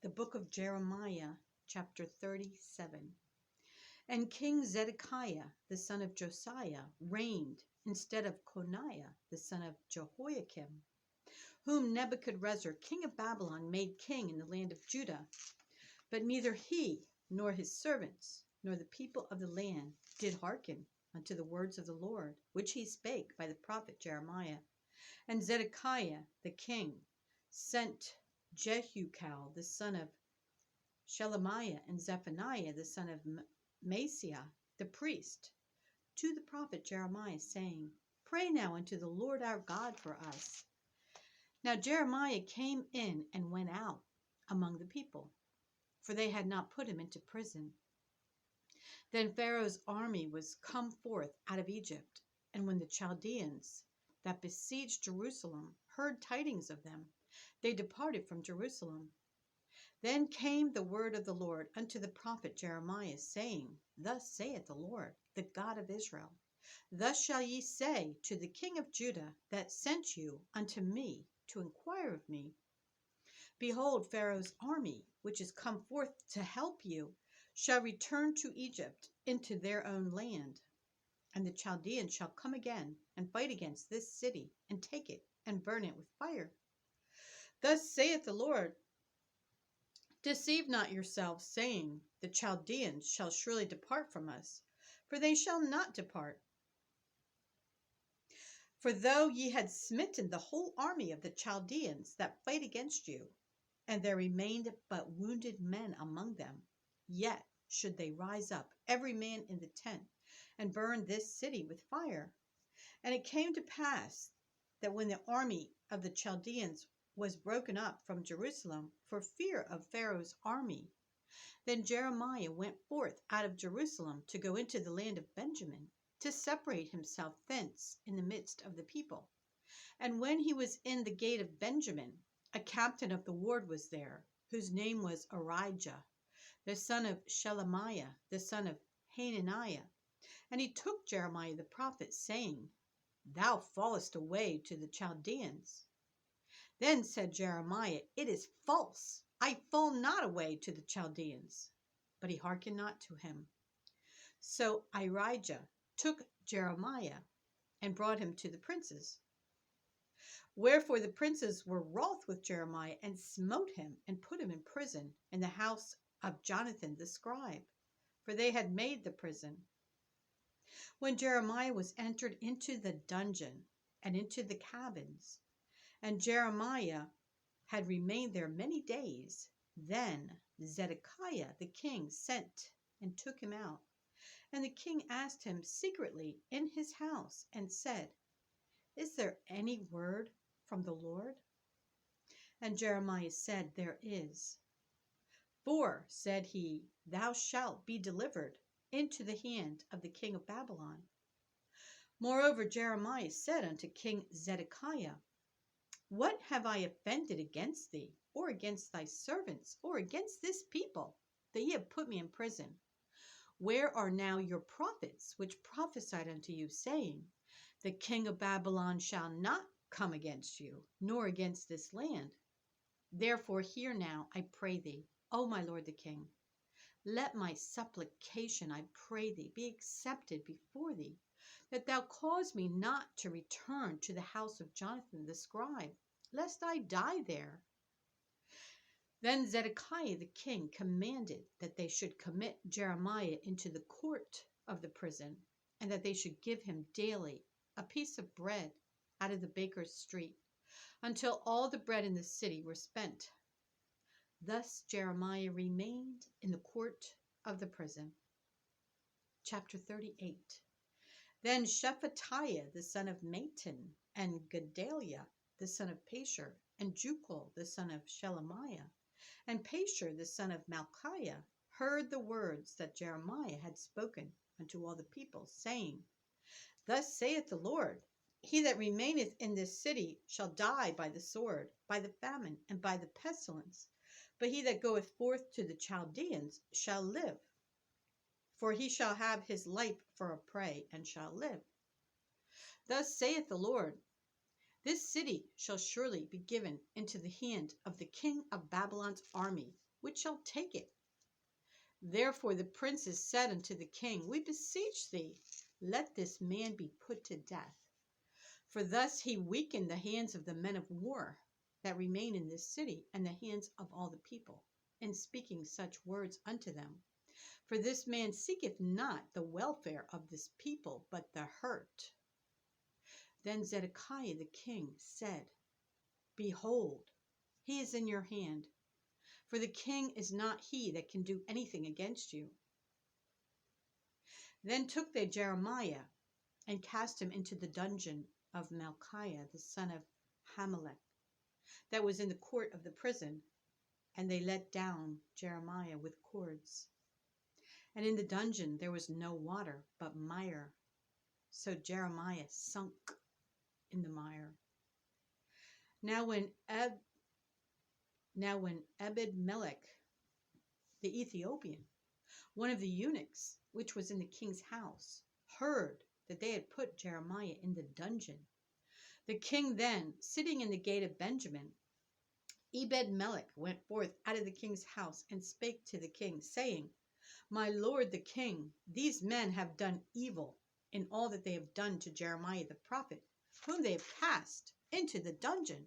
The book of Jeremiah, chapter 37. And King Zedekiah, the son of Josiah, reigned instead of Coniah, the son of Jehoiakim, whom Nebuchadrezzar, king of Babylon, made king in the land of Judah. But neither he, nor his servants, nor the people of the land did hearken unto the words of the Lord, which he spake by the prophet Jeremiah. And Zedekiah the king sent Jehukal the son of Shelemiah and Zephaniah the son of Maaseiah the priest to the prophet Jeremiah, saying, Pray now unto the Lord our God for us. Now Jeremiah came in and went out among the people, for they had not put him into prison. Then Pharaoh's army was come forth out of Egypt, and when the Chaldeans that besieged Jerusalem heard tidings of them, they departed from Jerusalem. Then came the word of the Lord unto the prophet Jeremiah, saying, Thus saith the Lord, the God of Israel, Thus shall ye say to the king of Judah that sent you unto me to inquire of me, Behold, Pharaoh's army, which is come forth to help you, shall return to Egypt into their own land. And the Chaldeans shall come again and fight against this city, and take it, and burn it with fire. Thus saith the Lord, Deceive not yourselves, saying, The Chaldeans shall surely depart from us, for they shall not depart. For though ye had smitten the whole army of the Chaldeans that fight against you, and there remained but wounded men among them, yet should they rise up, every man in the tent, and burn this city with fire. And it came to pass that when the army of the Chaldeans was broken up from Jerusalem for fear of Pharaoh's army, then Jeremiah went forth out of Jerusalem to go into the land of Benjamin, to separate himself thence in the midst of the people. And when he was in the gate of Benjamin, a captain of the ward was there, whose name was Arijah, the son of Shelemiah, the son of Hananiah. And he took Jeremiah the prophet, saying, Thou fallest away to the Chaldeans. Then said Jeremiah, It is false. I fall not away to the Chaldeans. But he hearkened not to him. So Arijah took Jeremiah and brought him to the princes. Wherefore the princes were wroth with Jeremiah, and smote him, and put him in prison in the house of Jonathan the scribe, for they had made the prison. When Jeremiah was entered into the dungeon and into the cabins, and Jeremiah had remained there many days, then Zedekiah the king sent and took him out. And the king asked him secretly in his house, and said, Is there any word from the Lord? And Jeremiah said, There is. For, said he, thou shalt be delivered into the hand of the king of Babylon. Moreover, Jeremiah said unto King Zedekiah, What have I offended against thee, or against thy servants, or against this people, that ye have put me in prison? Where are now your prophets, which prophesied unto you, saying, The king of Babylon shall not come against you, nor against this land? Therefore hear now, I pray thee, O my lord the king. Let my supplication, I pray thee, be accepted before thee, that thou cause me not to return to the house of Jonathan the scribe, lest I die there. Then Zedekiah the king commanded that they should commit Jeremiah into the court of the prison, and that they should give him daily a piece of bread out of the baker's street, until all the bread in the city were spent. Thus Jeremiah remained in the court of the prison. Chapter 38. Then Shephatiah the son of Mattan, and Gedaliah the son of Pashur, and Jukal the son of Shelemiah, and Pashur the son of Malchiah heard the words that Jeremiah had spoken unto all the people, saying, Thus saith the Lord, He that remaineth in this city shall die by the sword, by the famine, and by the pestilence. But he that goeth forth to the Chaldeans shall live. For he shall have his life for a prey, and shall live. Thus saith the Lord, This city shall surely be given into the hand of the king of Babylon's army, which shall take it. Therefore the princes said unto the king, We beseech thee, let this man be put to death. For thus he weakened the hands of the men of war that remain in this city, and the hands of all the people, in speaking such words unto them. For this man seeketh not the welfare of this people, but the hurt. Then Zedekiah the king said, Behold, he is in your hand, for the king is not he that can do anything against you. Then took they Jeremiah, and cast him into the dungeon of Malchiah the son of Hamelech, that was in the court of the prison, and they let down Jeremiah with cords. And in the dungeon there was no water, but mire. So Jeremiah sunk in the mire. Now when Ebed-melech the Ethiopian, one of the eunuchs which was in the king's house, heard that they had put Jeremiah in the dungeon, the king then, sitting in the gate of Benjamin, Ebed-melech went forth out of the king's house and spake to the king, saying, My lord the king, these men have done evil in all that they have done to Jeremiah the prophet, whom they have cast into the dungeon.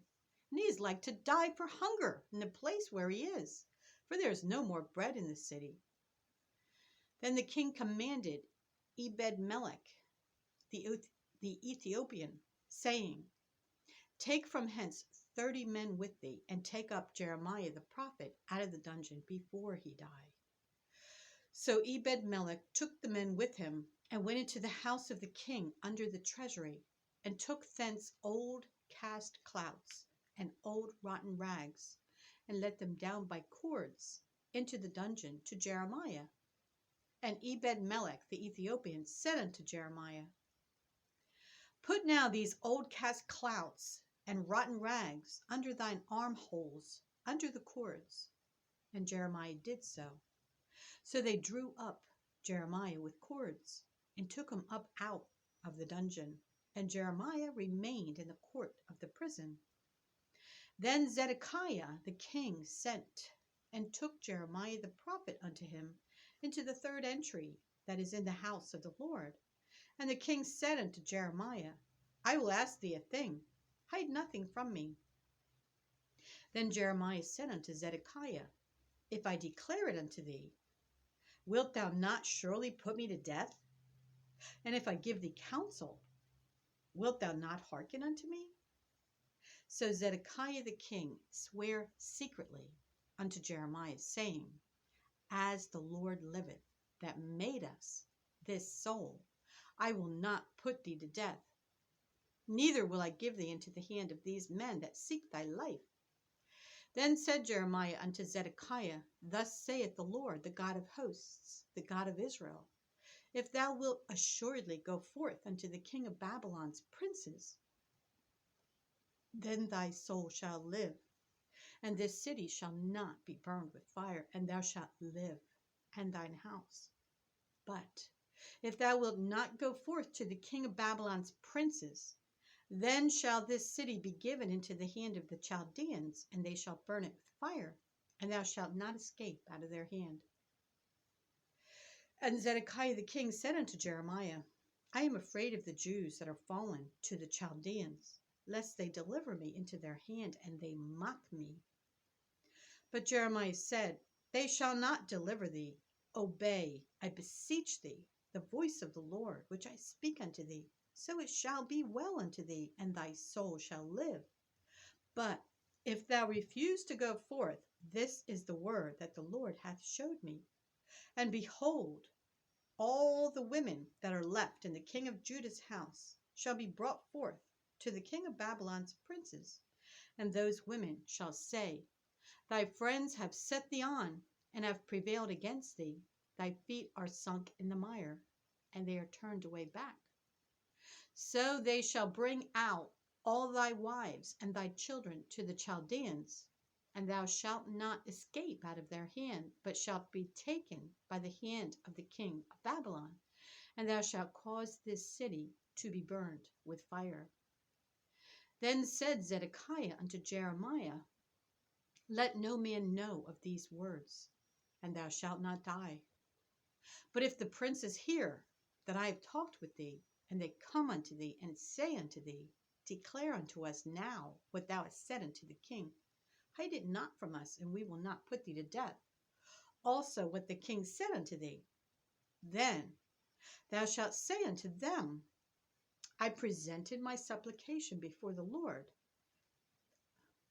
And he is like to die for hunger in the place where he is, for there is no more bread in the city. Then the king commanded Ebed-melech the Ethiopian, saying, Take from hence 30 men with thee, and take up Jeremiah the prophet out of the dungeon before he die. So Ebed-melech took the men with him, and went into the house of the king under the treasury, and took thence old cast clouts and old rotten rags, and let them down by cords into the dungeon to Jeremiah. And Ebed-melech the Ethiopian said unto Jeremiah, Put now these old cast clouts and rotten rags under thine armholes, under the cords. And Jeremiah did so. So they drew up Jeremiah with cords, and took him up out of the dungeon. And Jeremiah remained in the court of the prison. Then Zedekiah the king sent, and took Jeremiah the prophet unto him into the third entry that is in the house of the Lord. And the king said unto Jeremiah, I will ask thee a thing, hide nothing from me. Then Jeremiah said unto Zedekiah, If I declare it unto thee, wilt thou not surely put me to death? And if I give thee counsel, wilt thou not hearken unto me? So Zedekiah the king sware secretly unto Jeremiah, saying, As the Lord liveth, that made us, this soul, I will not put thee to death, neither will I give thee into the hand of these men that seek thy life. Then said Jeremiah unto Zedekiah, Thus saith the Lord, the God of hosts, the God of Israel, If thou wilt assuredly go forth unto the king of Babylon's princes, then thy soul shall live, and this city shall not be burned with fire, and thou shalt live, and thine house. But if thou wilt not go forth to the king of Babylon's princes, then shall this city be given into the hand of the Chaldeans, and they shall burn it with fire, and thou shalt not escape out of their hand. And Zedekiah the king said unto Jeremiah, I am afraid of the Jews that are fallen to the Chaldeans, lest they deliver me into their hand, and they mock me. But Jeremiah said, They shall not deliver thee. Obey, I beseech thee, the voice of the Lord, which I speak unto thee. So it shall be well unto thee, and thy soul shall live. But if thou refuse to go forth, this is the word that the Lord hath showed me. And behold, all the women that are left in the king of Judah's house shall be brought forth to the king of Babylon's princes. And those women shall say, Thy friends have set thee on, and have prevailed against thee. Thy feet are sunk in the mire, and they are turned away back. So they shall bring out all thy wives and thy children to the Chaldeans, and thou shalt not escape out of their hand, but shalt be taken by the hand of the king of Babylon, and thou shalt cause this city to be burned with fire. Then said Zedekiah unto Jeremiah, Let no man know of these words, and thou shalt not die. But if the princes hear that I have talked with thee, and they come unto thee, and say unto thee, Declare unto us now what thou hast said unto the king. Hide it not from us, and we will not put thee to death. Also what the king said unto thee. Then thou shalt say unto them, I presented my supplication before the Lord,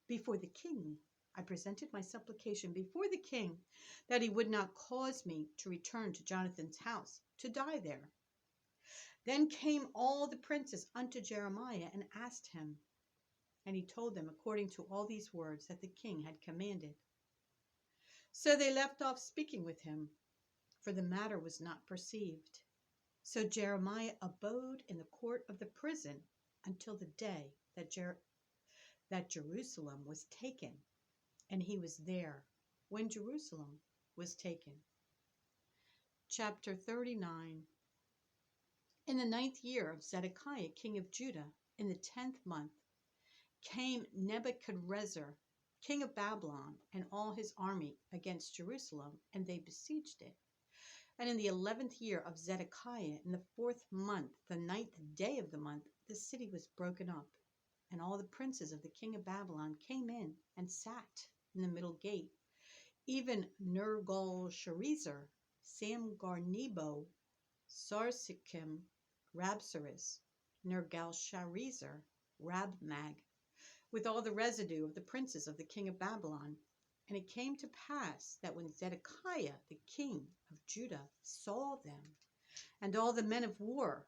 before the king. I presented my supplication before the king, that he would not cause me to return to Jonathan's house, to die there. Then came all the princes unto Jeremiah and asked him, and he told them according to all these words that the king had commanded. So they left off speaking with him, for the matter was not perceived. So Jeremiah abode in the court of the prison until the day that Jerusalem was taken, and he was there when Jerusalem was taken. Chapter 39. In the 9th year of Zedekiah, king of Judah, in the 10th month, came Nebuchadrezzar, king of Babylon, and all his army against Jerusalem, and they besieged it. And in the 11th year of Zedekiah, in the 4th month, the 9th day of the month, the city was broken up, and all the princes of the king of Babylon came in and sat in the middle gate, even Nergal-Sharezer, Samgar-Nebo, Sarsikim, Rabsaris, Nergal-Sharezer, Rabmag, with all the residue of the princes of the king of Babylon. And it came to pass that when Zedekiah, the king of Judah, saw them, and all the men of war,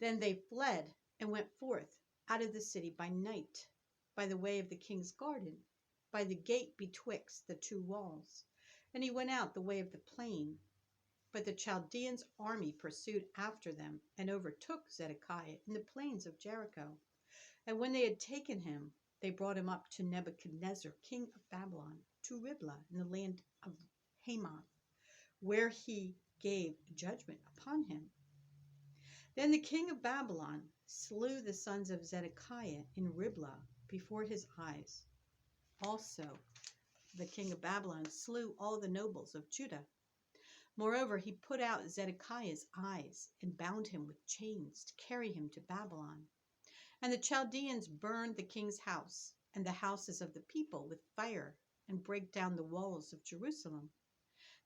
then they fled and went forth out of the city by night, by the way of the king's garden, by the gate betwixt the two walls. And he went out the way of the plain. But the Chaldeans' army pursued after them, and overtook Zedekiah in the plains of Jericho. And when they had taken him, they brought him up to Nebuchadnezzar, king of Babylon, to Riblah in the land of Hamath, where he gave judgment upon him. Then the king of Babylon slew the sons of Zedekiah in Riblah before his eyes. Also, the king of Babylon slew all the nobles of Judah. Moreover, he put out Zedekiah's eyes and bound him with chains to carry him to Babylon. And the Chaldeans burned the king's house and the houses of the people with fire, and brake down the walls of Jerusalem.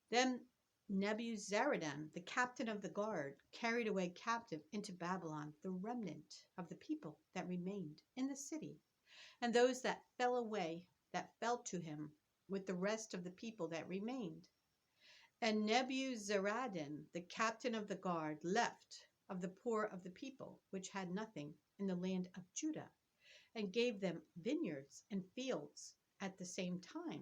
Then Nebuzaradan, the captain of the guard, carried away captive into Babylon the remnant of the people that remained in the city, and those that fell away, that fell to him, with the rest of the people that remained. And Nebuzaradan, the captain of the guard, left of the poor of the people, which had nothing, in the land of Judah, and gave them vineyards and fields at the same time.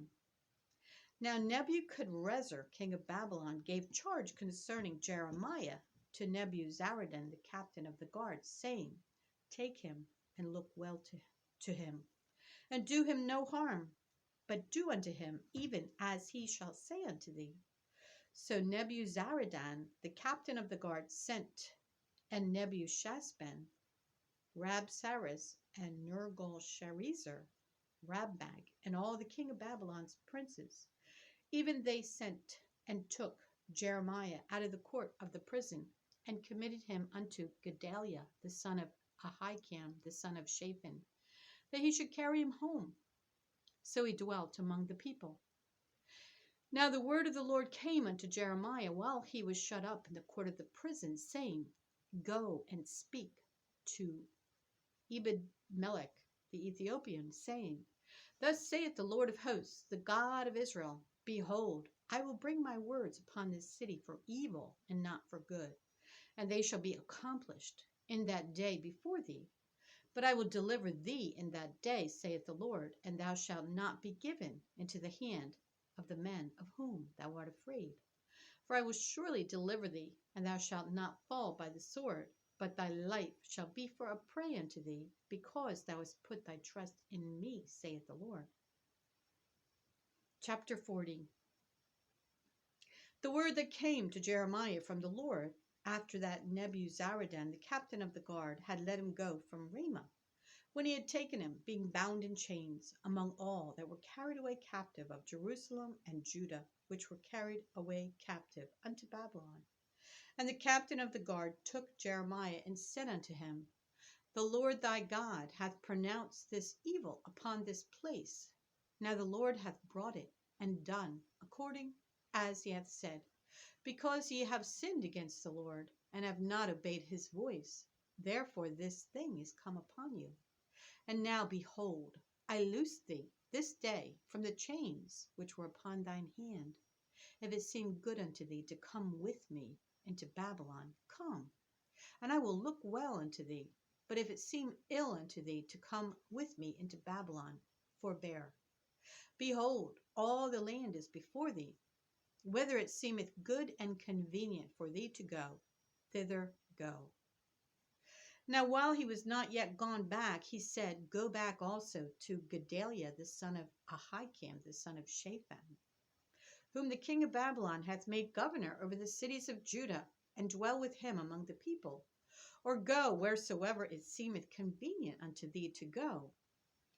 Now Nebuchadrezzar, king of Babylon, gave charge concerning Jeremiah to Nebuzaradan, the captain of the guard, saying, Take him and look well to him, and do him no harm, but do unto him even as he shall say unto thee. So Nebuzaradan, the captain of the guard, sent, and Nebuchadnezzar, Rabsaris, and Nergal-Sharezer, Rabmag, and all the king of Babylon's princes, even they sent and took Jeremiah out of the court of the prison, and committed him unto Gedaliah, the son of Ahikam, the son of Shaphan, that he should carry him home. So he dwelt among the people. Now the word of the Lord came unto Jeremiah while he was shut up in the court of the prison, saying, Go and speak to Ebed-melech the Ethiopian, saying, Thus saith the Lord of hosts, the God of Israel, Behold, I will bring my words upon this city for evil and not for good, and they shall be accomplished in that day before thee. But I will deliver thee in that day, saith the Lord, and thou shalt not be given into the hand of the men of whom thou art afraid. For I will surely deliver thee, and thou shalt not fall by the sword, but thy life shall be for a prey unto thee, because thou hast put thy trust in me, saith the Lord. Chapter 40. The word that came to Jeremiah from the Lord, after that Nebuzaradan, the captain of the guard, had let him go from Ramah, when he had taken him, being bound in chains, among all that were carried away captive of Jerusalem and Judah, which were carried away captive unto Babylon. And the captain of the guard took Jeremiah and said unto him, The Lord thy God hath pronounced this evil upon this place. Now the Lord hath brought it and done according as he hath said, because ye have sinned against the Lord, and have not obeyed his voice. Therefore this thing is come upon you. And now, behold, I loose thee this day from the chains which were upon thine hand. If it seem good unto thee to come with me into Babylon, come, and I will look well unto thee. But if it seem ill unto thee to come with me into Babylon, forbear. Behold, all the land is before thee. Whether it seemeth good and convenient for thee to go, thither go. Now while he was not yet gone back, he said, Go back also to Gedaliah the son of Ahikam the son of Shaphan, whom the king of Babylon hath made governor over the cities of Judah, and dwell with him among the people. Or go wheresoever it seemeth convenient unto thee to go.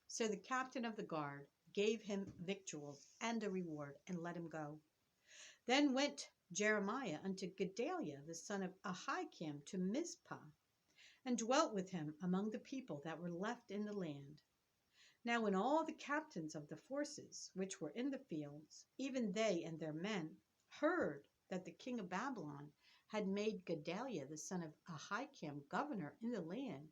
So the captain of the guard gave him victuals and a reward, and let him go. Then went Jeremiah unto Gedaliah the son of Ahikam to Mizpah, and dwelt with him among the people that were left in the land. Now when all the captains of the forces which were in the fields, even they and their men, heard that the king of Babylon had made Gedaliah the son of Ahikam governor in the land,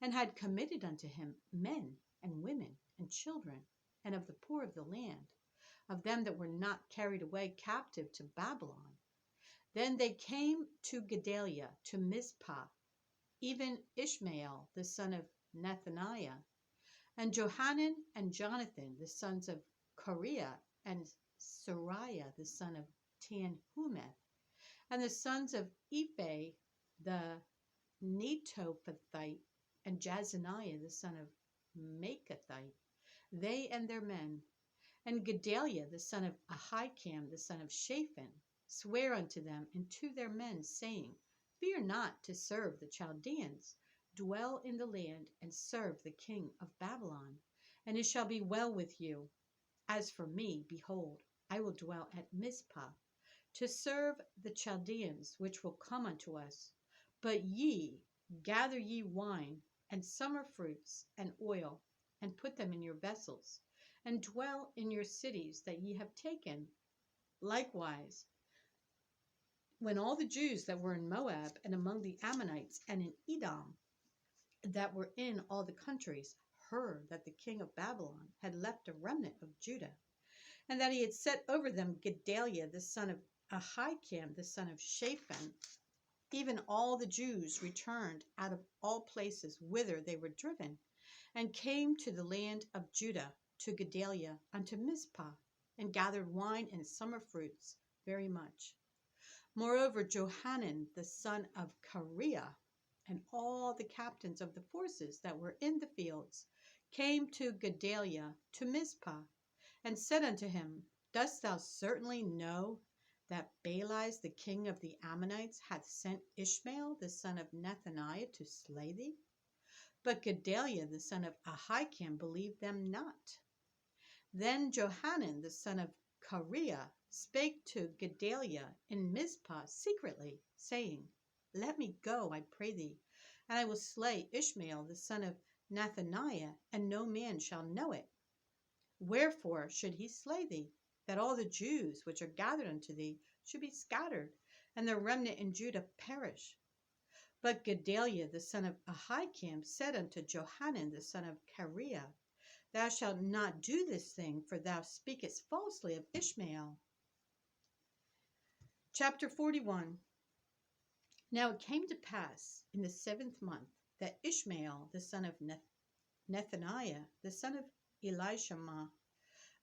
and had committed unto him men and women and children, and of the poor of the land, of them that were not carried away captive to Babylon, then they came to Gedaliah to Mizpah, even Ishmael the son of Nethaniah, and Johanan and Jonathan the sons of Kareah, and Sariah the son of Tanhumeth, and the sons of Ephi the Netophathite, and Jazaniah the son of Maachathite, they and their men. And Gedaliah the son of Ahikam the son of Shaphan sware unto them and to their men, saying, Fear not to serve the Chaldeans. Dwell in the land and serve the king of Babylon, and it shall be well with you. As for me, behold, I will dwell at Mizpah, to serve the Chaldeans which will come unto us. But ye, gather ye wine and summer fruits and oil, and put them in your vessels, and dwell in your cities that ye have taken. Likewise, when all the Jews that were in Moab and among the Ammonites and in Edom, that were in all the countries, heard that the king of Babylon had left a remnant of Judah, and that he had set over them Gedaliah the son of Ahikam the son of Shaphan, even all the Jews returned out of all places whither they were driven, and came to the land of Judah to Gedaliah unto Mizpah, and gathered wine and summer fruits very much. Moreover, Johanan the son of Kareah, and all the captains of the forces that were in the fields, came to Gedaliah to Mizpah, and said unto him, Dost thou certainly know that Baliz the king of the Ammonites hath sent Ishmael the son of Nethaniah to slay thee? But Gedaliah the son of Ahikam believed them not. Then Johanan the son of Kareah spake to Gedaliah in Mizpah secretly, saying, Let me go, I pray thee, and I will slay Ishmael the son of Nethaniah, and no man shall know it. Wherefore should he slay thee, that all the Jews which are gathered unto thee should be scattered, and the remnant in Judah perish? But Gedaliah the son of Ahikam said unto Johanan the son of Kareah, Thou shalt not do this thing, for thou speakest falsely of Ishmael. Chapter 41. Now it came to pass in the 7th month that Ishmael the son of Nethaniah the son of Elishama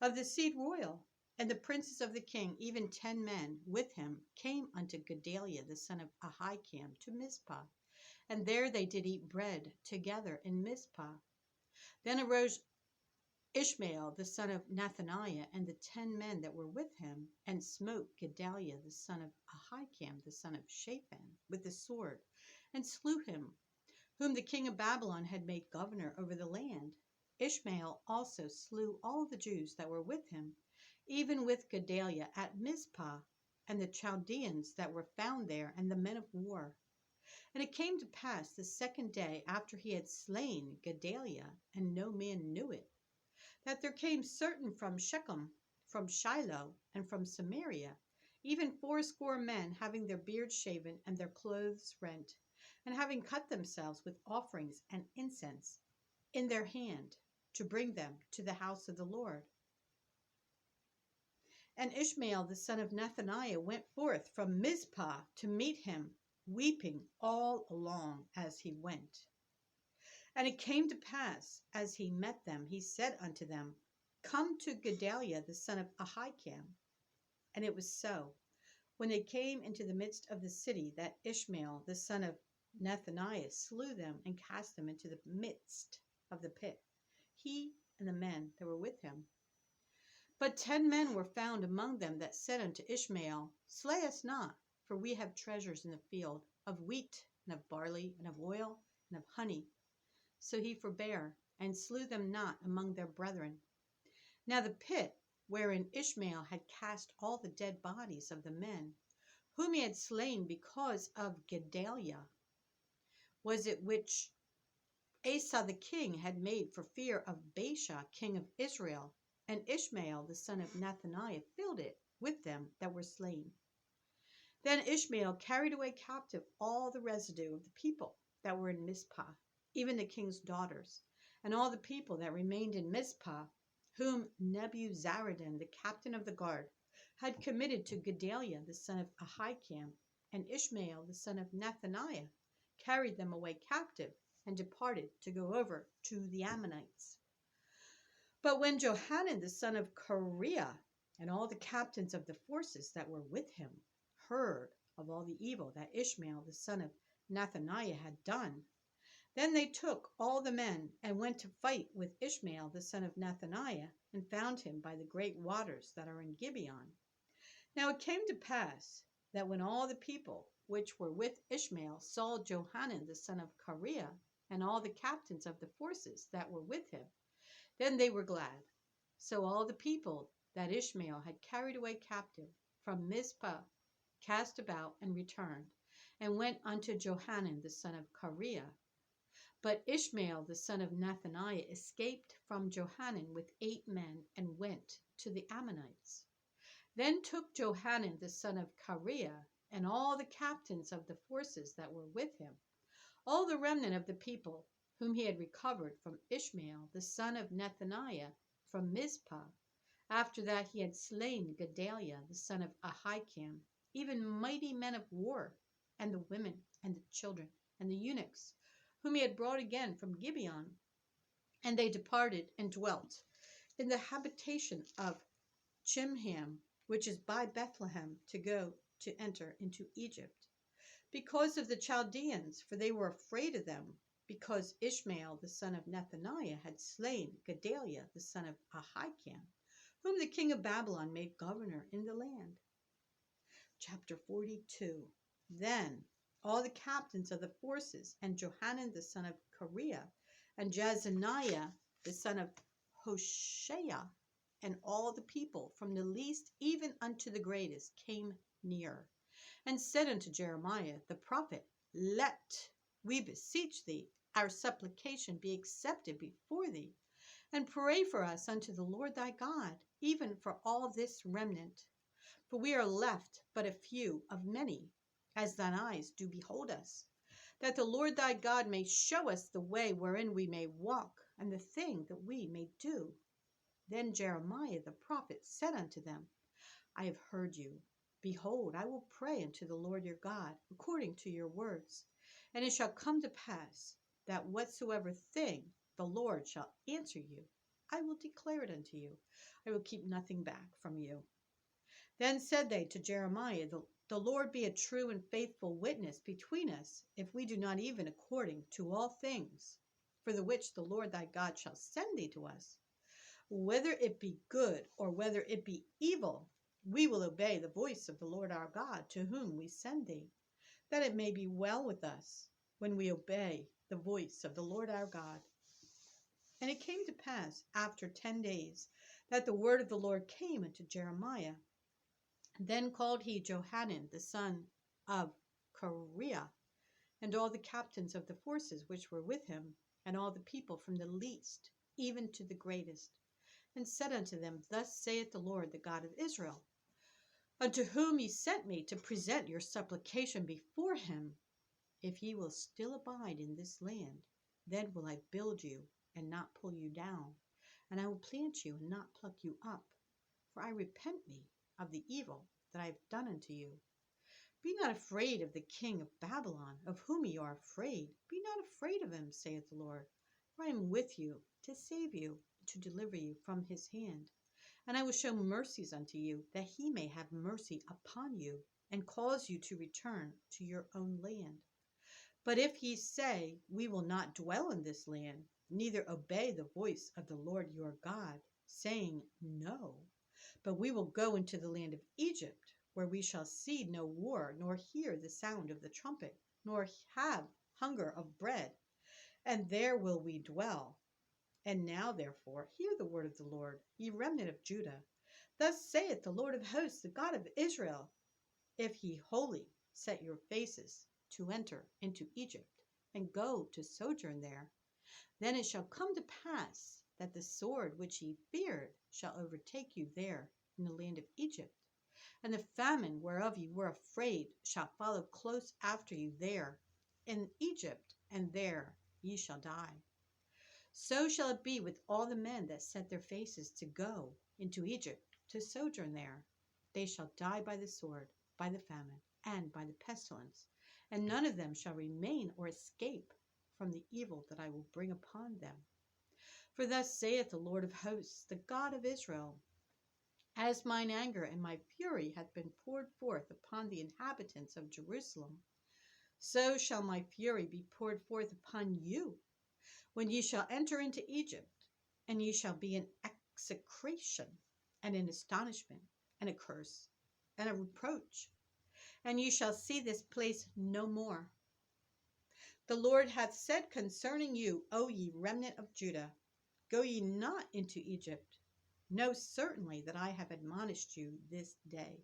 of the seed royal, and the princes of the king, even 10 men with him, came unto Gedaliah the son of Ahikam to Mizpah, and there they did eat bread together in Mizpah. Then arose Ishmael the son of Nethaniah and the 10 men that were with him, and smote Gedaliah the son of Ahikam the son of Shaphan with the sword, and slew him. whom the king of Babylon had made governor over the land. Ishmael also slew all the Jews that were with him, even with Gedaliah at Mizpah, and the Chaldeans that were found there, and the men of war. And it came to pass the second day after he had slain Gedaliah, and no man knew it, that there came certain from Shechem, from Shiloh, and from Samaria, even fourscore men, having their beards shaven and their clothes rent, and having cut themselves with offerings and incense in their hand, to bring them to the house of the Lord. And Ishmael the son of Nethaniah went forth from Mizpah to meet him, weeping all along as he went. And it came to pass, as he met them, he said unto them, Come to Gedaliah the son of Ahikam. And it was so, when they came into the midst of the city, that Ishmael the son of Nethaniah slew them and cast them into the midst of the pit, he and the men that were with him. But 10 men were found among them that said unto Ishmael, Slay us not, for we have treasures in the field, of wheat, and of barley, and of oil, and of honey. So he forbare, and slew them not among their brethren. Now the pit, wherein Ishmael had cast all the dead bodies of the men, whom he had slain because of Gedaliah, was it which Asa the king had made for fear of Baasha king of Israel, and Ishmael the son of Nethaniah filled it with them that were slain. Then Ishmael carried away captive all the residue of the people that were in Mizpah, even the king's daughters, and all the people that remained in Mizpah, whom Nebuzaradan the captain of the guard had committed to Gedaliah the son of Ahikam, and Ishmael the son of Nethaniah carried them away captive, and departed to go over to the Ammonites. But when Johanan the son of Kareah and all the captains of the forces that were with him heard of all the evil that Ishmael the son of Nethaniah had done, then they took all the men and went to fight with Ishmael the son of Nethaniah, and found him by the great waters that are in Gibeon. Now it came to pass that when all the people which were with Ishmael saw Johanan the son of Kareah and all the captains of the forces that were with him, then they were glad. So all the people that Ishmael had carried away captive from Mizpah cast about and returned, and went unto Johanan the son of Kareah. But Ishmael the son of Nethaniah escaped from Johanan with 8 men, and went to the Ammonites. Then took Johanan the son of Kareah and all the captains of the forces that were with him, all the remnant of the people whom he had recovered from Ishmael the son of Nethaniah from Mizpah, after that he had slain Gedaliah the son of Ahikam, even mighty men of war, and the women, and the children, and the eunuchs, whom he had brought again from Gibeon. And they departed and dwelt in the habitation of Chimham, which is by Bethlehem, to go to enter into Egypt, because of the Chaldeans, for they were afraid of them, because Ishmael the son of Nethaniah had slain Gedaliah the son of Ahikam, whom the king of Babylon made governor in the land. Chapter 42. Then all the captains of the forces, and Johanan the son of Kareah, and Jazaniah the son of Hoshea, and all the people, from the least even unto the greatest, came near, and said unto Jeremiah the prophet, Let, we beseech thee, our supplication be accepted before thee, and pray for us unto the Lord thy God, even for all this remnant. For we are left but a few of many, as thine eyes do behold us, that the Lord thy God may show us the way wherein we may walk, and the thing that we may do. Then Jeremiah the prophet said unto them, I have heard you. Behold, I will pray unto the Lord your God, according to your words. And it shall come to pass, that whatsoever thing the Lord shall answer you, I will declare it unto you. I will keep nothing back from you. Then said they to Jeremiah, The Lord be a true and faithful witness between us, if we do not even according to all things, for the which the Lord thy God shall send thee to us. Whether it be good or whether it be evil, we will obey the voice of the Lord our God, to whom we send thee, that it may be well with us when we obey the voice of the Lord our God. And it came to pass after 10 days that the word of the Lord came unto Jeremiah. Then called he Johanan the son of Kareah, and all the captains of the forces which were with him, and all the people from the least even to the greatest, and said unto them, Thus saith the Lord, the God of Israel, unto whom ye sent me to present your supplication before him, if ye will still abide in this land, then will I build you and not pull you down, and I will plant you and not pluck you up. For I repent me of the evil that I have done unto you. Be not afraid of the king of Babylon, of whom ye are afraid. Be not afraid of him, saith the Lord. For I am with you to save you, to deliver you from his hand. And I will show mercies unto you, that he may have mercy upon you, and cause you to return to your own land. But if ye say, We will not dwell in this land, neither obey the voice of the Lord your God, saying, No, but we will go into the land of Egypt, where we shall see no war, nor hear the sound of the trumpet, nor have hunger of bread, and there will we dwell. And now, therefore, hear the word of the Lord, ye remnant of Judah. Thus saith the Lord of hosts, the God of Israel, if ye wholly set your faces to enter into Egypt, and go to sojourn there, then it shall come to pass that the sword which ye feared shall overtake you there in the land of Egypt, and the famine whereof ye were afraid shall follow close after you there in Egypt, and there ye shall die. So shall it be with all the men that set their faces to go into Egypt to sojourn there. They shall die by the sword, by the famine, and by the pestilence, and none of them shall remain or escape from the evil that I will bring upon them. For thus saith the Lord of hosts, the God of Israel, as mine anger and my fury hath been poured forth upon the inhabitants of Jerusalem, so shall my fury be poured forth upon you, when ye shall enter into Egypt, and ye shall be in execration, and in astonishment, and a curse, and a reproach, and ye shall see this place no more. The Lord hath said concerning you, O ye remnant of Judah, go ye not into Egypt. Know certainly that I have admonished you this day.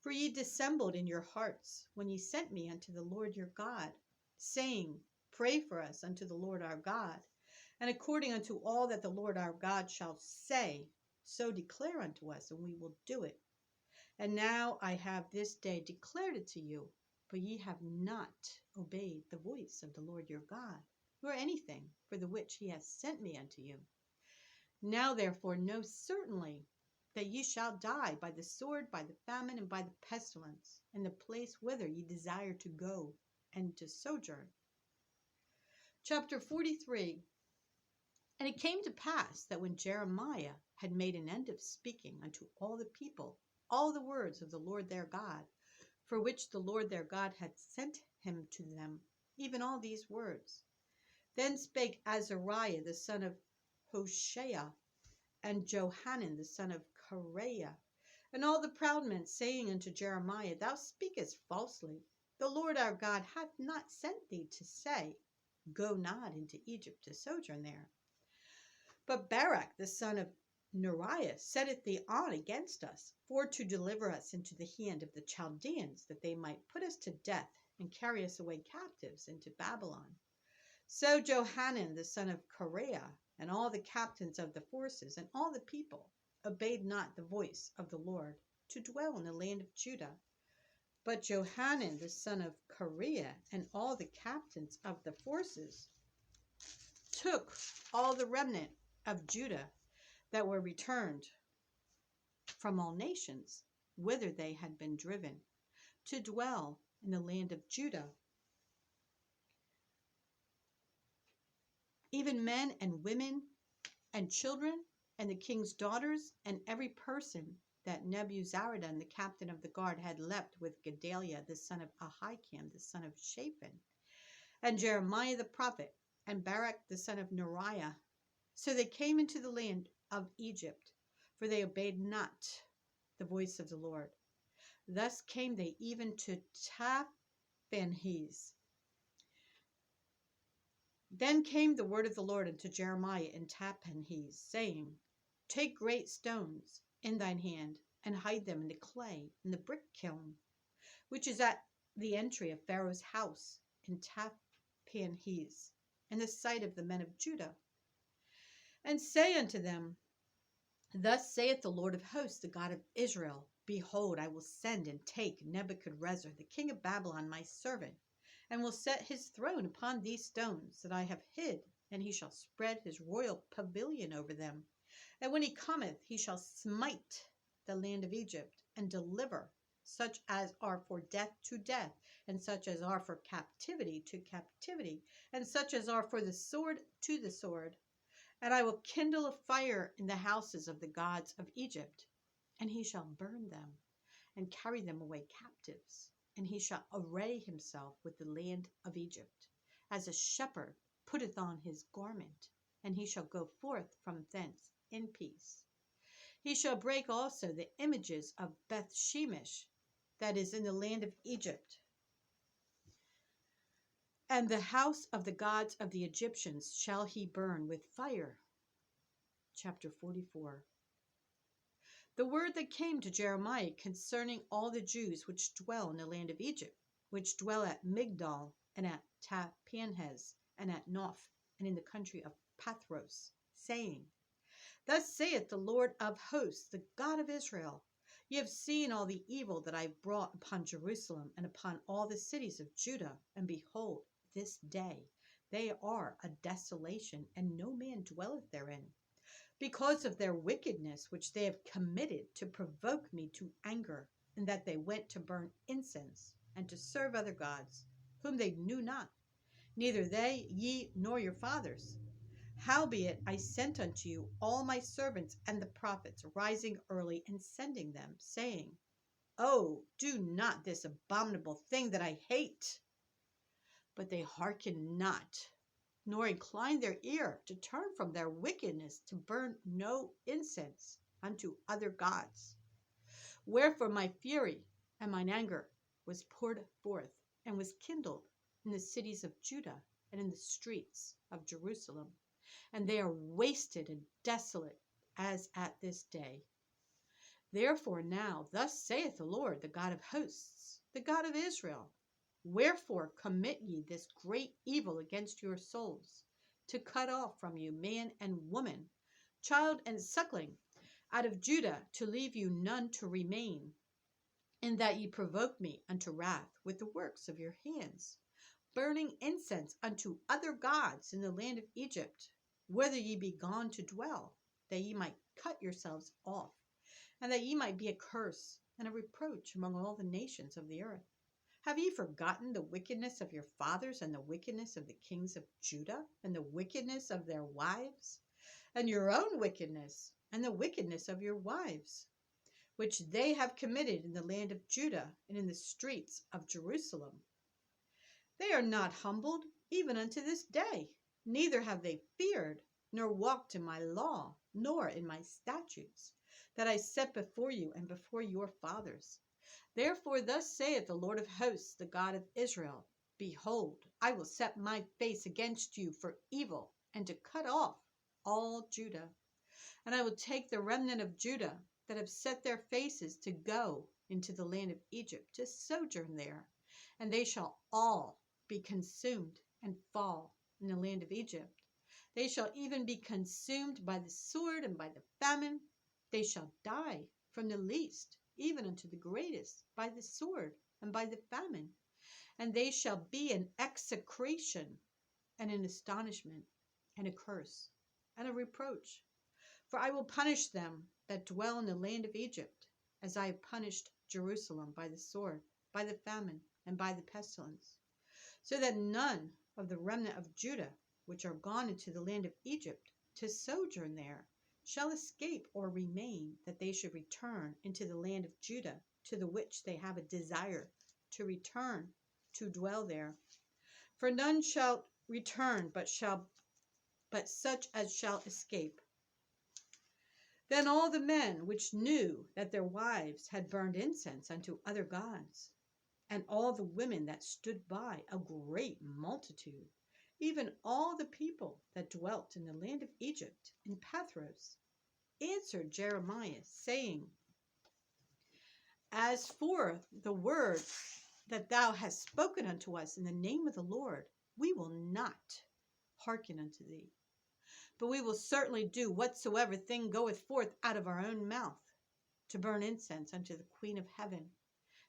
For ye dissembled in your hearts when ye sent me unto the Lord your God, saying, Pray for us unto the Lord our God, and according unto all that the Lord our God shall say, so declare unto us, and we will do it. And now I have this day declared it to you, but ye have not obeyed the voice of the Lord your God, nor anything for the which he hath sent me unto you. Now therefore know certainly that ye shall die by the sword, by the famine, and by the pestilence, in the place whither ye desire to go and to sojourn. Chapter 43. And it came to pass that when Jeremiah had made an end of speaking unto all the people all the words of the Lord their God, for which the Lord their God had sent him to them, even all these words, then spake Azariah the son of Hoshea, and Johanan the son of Kareah, and all the proud men, saying unto Jeremiah, Thou speakest falsely. The Lord our God hath not sent thee to say, Go not into Egypt to sojourn there. But Barak the son of Neriah setteth thee on against us, for to deliver us into the hand of the Chaldeans, that they might put us to death and carry us away captives into Babylon. So Johanan the son of Kareah, and all the captains of the forces, and all the people, obeyed not the voice of the Lord, to dwell in the land of Judah. But Johanan the son of Kareah, and all the captains of the forces, took all the remnant of Judah that were returned from all nations, whither they had been driven, to dwell in the land of Judah, even men and women and children, and the king's daughters, and every person that Nebuzaradan the captain of the guard had left with Gedaliah the son of Ahikam the son of Shaphan, and Jeremiah the prophet, and Barak the son of Neriah. So they came into the land of Egypt, for they obeyed not the voice of the Lord. Thus came they even to Tahpanhes, Then came the word of the Lord unto Jeremiah in Tappenhes, saying, Take great stones in thine hand, and hide them in the clay in the brick kiln, which is at the entry of Pharaoh's house in Tappenhes, in the sight of the men of Judah. And say unto them, Thus saith the Lord of hosts, the God of Israel, Behold, I will send and take Nebuchadrezzar, the king of Babylon, my servant, and will set his throne upon these stones that I have hid, and he shall spread his royal pavilion over them. And when he cometh, he shall smite the land of Egypt, and deliver such as are for death to death, and such as are for captivity to captivity, and such as are for the sword to the sword. And I will kindle a fire in the houses of the gods of Egypt, and he shall burn them, and carry them away captives. And he shall array himself with the land of Egypt, as a shepherd putteth on his garment, and he shall go forth from thence in peace. He shall break also the images of Beth Shemesh, that is in the land of Egypt, and the house of the gods of the Egyptians shall he burn with fire. Chapter 44. The word that came to Jeremiah concerning all the Jews which dwell in the land of Egypt, which dwell at Migdol, and at Tappanhes, and at Noph, and in the country of Pathros, saying, Thus saith the Lord of hosts, the God of Israel, Ye have seen all the evil that I have brought upon Jerusalem and upon all the cities of Judah, and behold, this day they are a desolation, and no man dwelleth therein, because of their wickedness which they have committed to provoke me to anger, and that they went to burn incense, and to serve other gods, whom they knew not, neither they, ye, nor your fathers. Howbeit I sent unto you all my servants and the prophets, rising early and sending them, saying, Oh, do not this abominable thing that I hate. But they hearken not, nor incline their ear to turn from their wickedness, to burn no incense unto other gods. Wherefore my fury and mine anger was poured forth, and was kindled in the cities of Judah and in the streets of Jerusalem, and they are wasted and desolate as at this day. Therefore now, thus saith the Lord, the God of hosts, the God of Israel, Wherefore commit ye this great evil against your souls, to cut off from you man and woman, child and suckling, out of Judah, to leave you none to remain, in that ye provoke me unto wrath with the works of your hands, burning incense unto other gods in the land of Egypt, whither ye be gone to dwell, that ye might cut yourselves off, and that ye might be a curse and a reproach among all the nations of the earth. Have ye forgotten the wickedness of your fathers, and the wickedness of the kings of Judah, and the wickedness of their wives, and your own wickedness, and the wickedness of your wives, which they have committed in the land of Judah and in the streets of Jerusalem? They are not humbled even unto this day, neither have they feared, nor walked in my law, nor in my statutes, that I set before you and before your fathers. Therefore thus saith the Lord of hosts, the God of Israel, Behold, I will set my face against you for evil, and to cut off all Judah. And I will take the remnant of Judah that have set their faces to go into the land of Egypt, to sojourn there, and they shall all be consumed and fall in the land of Egypt. They shall even be consumed by the sword and by the famine. They shall die from the least even unto the greatest, by the sword and by the famine. And they shall be an execration and an astonishment and a curse and a reproach. For I will punish them that dwell in the land of Egypt, as I have punished Jerusalem by the sword, by the famine, and by the pestilence, so that none of the remnant of Judah, which are gone into the land of Egypt to sojourn there, shall escape or remain, that they should return into the land of Judah, to the which they have a desire to return to dwell there. For none shall return, but such as shall escape. Then all the men which knew that their wives had burned incense unto other gods, and all the women that stood by, a great multitude, Even all the people that dwelt in the land of Egypt in Pathros answered Jeremiah, saying, As for the word that thou hast spoken unto us in the name of the Lord, we will not hearken unto thee, but we will certainly do whatsoever thing goeth forth out of our own mouth, to burn incense unto the Queen of heaven,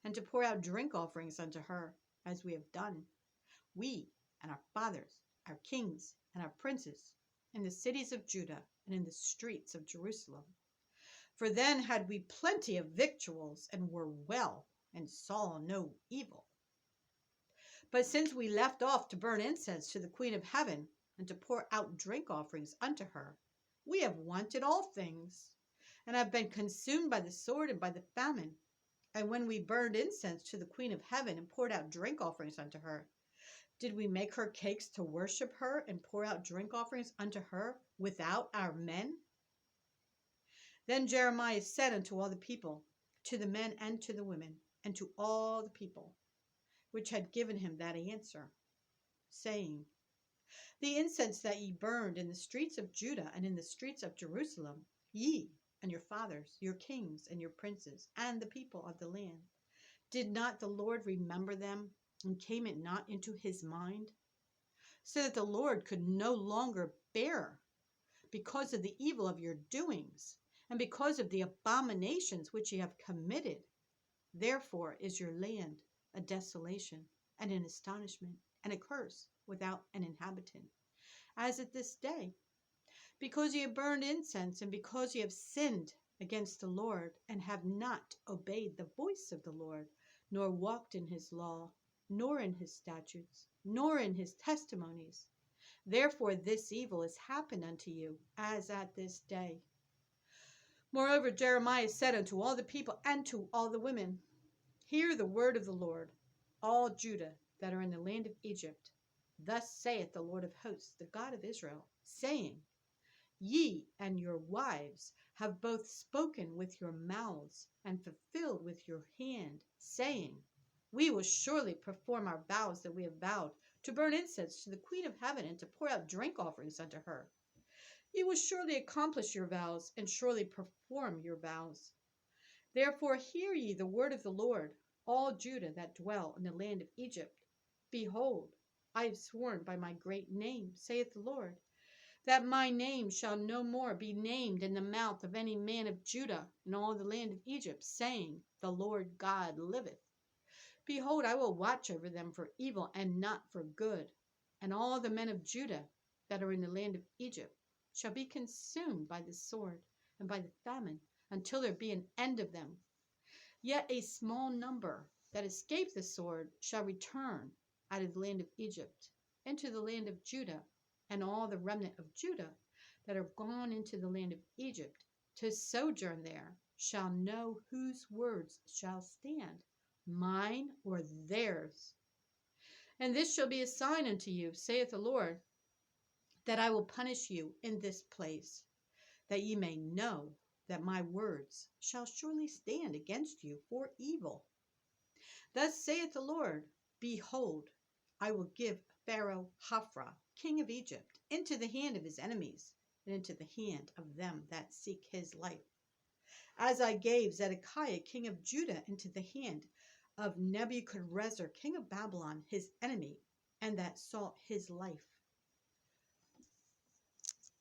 and to pour out drink offerings unto her, as we have done, we and our fathers, our kings and our princes, in the cities of Judah and in the streets of Jerusalem. For then had we plenty of victuals, and were well, and saw no evil. But since we left off to burn incense to the Queen of heaven, and to pour out drink offerings unto her, we have wanted all things, and have been consumed by the sword and by the famine. And when we burned incense to the Queen of heaven, and poured out drink offerings unto her, did we make her cakes to worship her, and pour out drink offerings unto her without our men? Then Jeremiah said unto all the people, to the men and to the women, and to all the people, which had given him that answer, saying, The incense that ye burned in the streets of Judah and in the streets of Jerusalem, ye and your fathers, your kings and your princes, and the people of the land, did not the Lord remember them, and came it not into his mind? So that the Lord could no longer bear, because of the evil of your doings, and because of the abominations which ye have committed. Therefore is your land a desolation, and an astonishment, and a curse, without an inhabitant, as at this day, because ye have burned incense, and because ye have sinned against the Lord, and have not obeyed the voice of the Lord, nor walked in his law, nor in his statutes, nor in his testimonies. Therefore this evil is happened unto you, as at this day. Moreover, Jeremiah said unto all the people and to all the women, Hear the word of the Lord, all Judah that are in the land of Egypt. Thus saith the Lord of hosts, the God of Israel, saying, Ye and your wives have both spoken with your mouths, and fulfilled with your hand, saying, We will surely perform our vows that we have vowed, to burn incense to the Queen of heaven, and to pour out drink offerings unto her. Ye will surely accomplish your vows, and surely perform your vows. Therefore hear ye the word of the Lord, all Judah that dwell in the land of Egypt. Behold, I have sworn by my great name, saith the Lord, that my name shall no more be named in the mouth of any man of Judah in all the land of Egypt, saying, The Lord God liveth. Behold, I will watch over them for evil and not for good. And all the men of Judah that are in the land of Egypt shall be consumed by the sword and by the famine, until there be an end of them. Yet a small number that escape the sword shall return out of the land of Egypt into the land of Judah, and all the remnant of Judah that are gone into the land of Egypt to sojourn there shall know whose words shall stand, mine or theirs. And this shall be a sign unto you, saith the Lord, that I will punish you in this place, that ye may know that my words shall surely stand against you for evil. Thus saith the Lord, Behold, I will give Pharaoh Hophra, king of Egypt, into the hand of his enemies, and into the hand of them that seek his life, as I gave Zedekiah, king of Judah, into the hand of Nebuchadrezzar, king of Babylon, his enemy, and that sought his life.